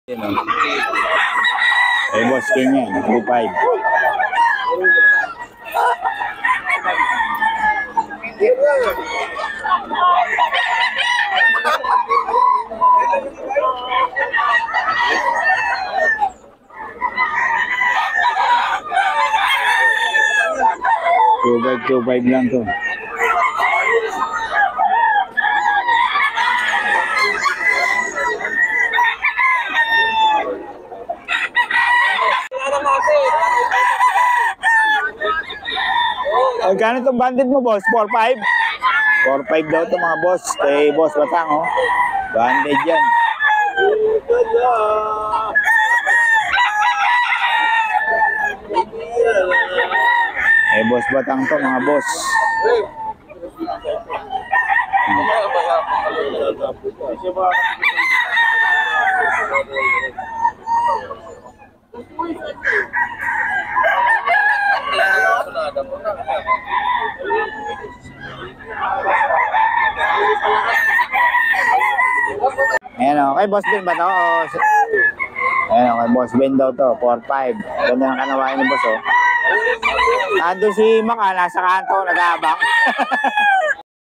Yun, oh. Ay, boss, ganyan. 2.5. Two five lang to. Magkano itong bandit mo, boss? 4.5? 4.5 daw ito mga boss. Kay boss Batang, oh. Bandit yan. Kay boss Batang to mga boss. Ayan o, kay boss din ba ito? Ayan o, kay boss Ben daw to, 4.5. Ganda ng kanawain ni boss o. Nandun si Maka, nasa kanto, nag-aabang.